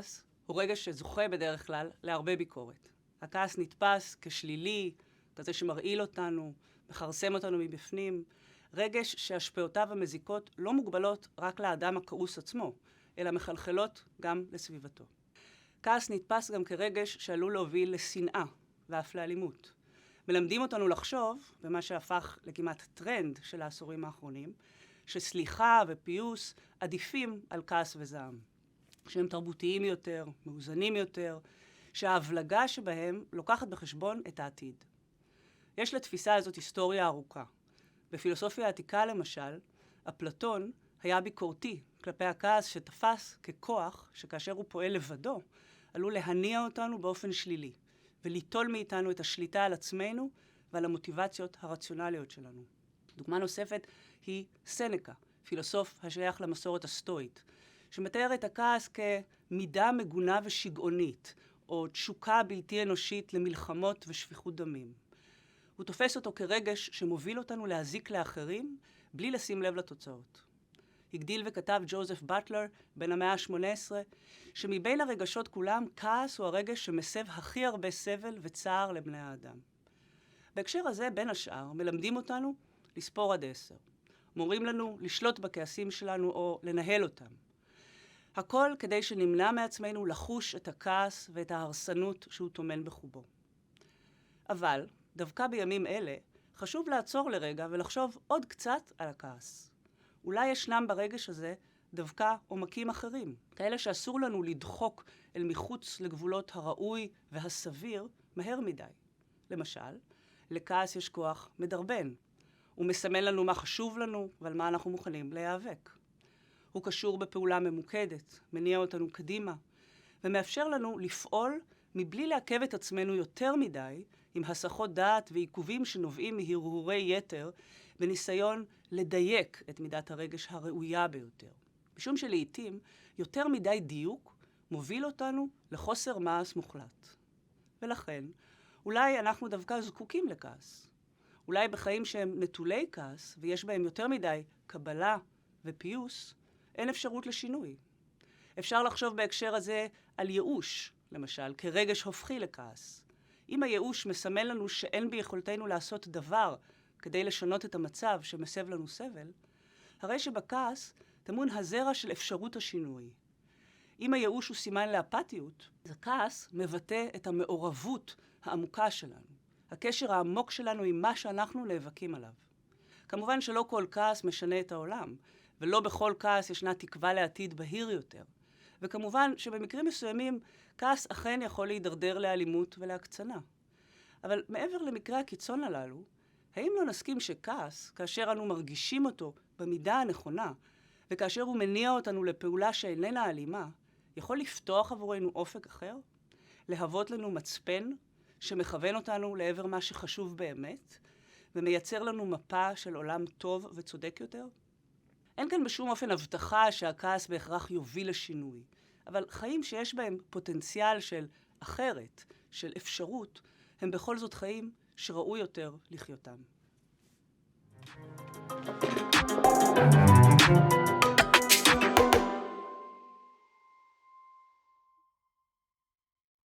הכעס הוא רגש שזוכה בדרך כלל להרבה ביקורת. הכעס נתפס כשלילי, כזה שמרעיל אותנו, מחרסם אותנו מבפנים, רגש שהשפעותיו המזיקות לא מוגבלות רק לאדם הכעוס עצמו, אלא מחלחלות גם לסביבתו. כעס נתפס גם כרגש שעלול להוביל לשנאה ואף לאלימות. מלמדים אותנו לחשוב, במה שהפך לכמעט טרנד של העשורים האחרונים, שסליחה ופיוס עדיפים על כעס וזעם. שהם תרבותיים יותר, מאוזנים יותר, שההבלגה שבהם לוקחת בחשבון את העתיד. יש לתפיסה הזאת היסטוריה ארוכה. בפילוסופיה העתיקה למשל, אפלטון היה ביקורתי כלפי הכעס שתפס ככוח שכאשר הוא פועל לבדו, עלול להניע אותנו באופן שלילי, וליטול מאיתנו את השליטה על עצמנו ועל המוטיבציות הרציונליות שלנו. דוגמה נוספת היא סנקה, פילוסוף השייך למסורת הסטואית, שמתאר את הכעס כמידה מגונה ושגעונית, או תשוקה בלתי אנושית למלחמות ושפיכות דמים. הוא תופס אותו כרגש שמוביל אותנו להזיק לאחרים, בלי לשים לב לתוצאות. הגדיל וכתב ג'וזף באטלר, בן המאה ה-18, שמבין הרגשות כולם, כעס הוא הרגש שמסב הכי הרבה סבל וצער לבני האדם. בהקשר הזה, בין השאר, מלמדים אותנו לספור עד 10. מורים לנו לשלוט בכעסים שלנו או לנהל אותם. הכל כדי שנמנע מעצמנו לחוש את הכעס ואת ההרסנות שהוא טומן בחובו. אבל, דווקא בימים אלה, חשוב לעצור לרגע ולחשוב עוד קצת על הכעס. אולי ישנם ברגש הזה דווקא עומקים אחרים, כאלה שאסור לנו לדחוק אל מחוץ לגבולות הראוי והסביר מהר מדי. למשל, לכעס יש כוח מדרבן. הוא מסמן לנו מה חשוב לנו ועל מה אנחנו מוכנים להיאבק. הוא קשור בפעולה ממוקדת, מניע אותנו קדימה, ומאפשר לנו לפעול מבלי לעכב את עצמנו יותר מדי עם הסחות דעת ועיכובים שנובעים מהרהורי יתר, בניסיון לדייק את מידת הרגש הראויה ביותר. משום שלעיתים יותר מדי דיוק מוביל אותנו לחוסר מעש מוחלט. ולכן, אולי אנחנו דווקא זקוקים לכעס. אולי בחיים שהם נטולי כעס ויש בהם יותר מדי קבלה ופיוס, אין אפשרות לשינוי. אפשר לחשוב בהקשר הזה על ייאוש, למשל, כרגש הופכי לכעס. אם הייאוש מסמל לנו שאין ביכולתנו לעשות דבר כדי לשנות את המצב שמסב לנו סבל, הרי שבכעס טמון הזרע של אפשרות השינוי. אם הייאוש הוא סימן לאפתיות, אז הכעס מבטא את המעורבות העמוקה שלנו, הקשר העמוק שלנו עם מה שאנחנו נאבקים עליו. כמובן שלא כל כעס משנה את העולם, ולא בכל כעס ישנה תקווה לעתיד בהיר יותר. וכמובן שבמקרים מסוימים כעס אכן יכול להידרדר לאלימות ולהקצנה. אבל מעבר למקרי הקיצון הללו, האם לא נסכים שכעס, כאשר אנו מרגישים אותו במידה הנכונה, וכאשר הוא מניע אותנו לפעולה שאיננה אלימה, יכול לפתוח עבורנו אופק אחר? להוות לנו מצפן שמכוון אותנו לעבר מה שחשוב באמת, ומייצר לנו מפה של עולם טוב וצודק יותר? אין כאן בשום אופן הבטחה שהכעס בהכרח יוביל לשינוי, אבל חיים שיש בהם פוטנציאל של אחרת, של אפשרות, הם בכל זאת חיים שראוי יותר לחיותם.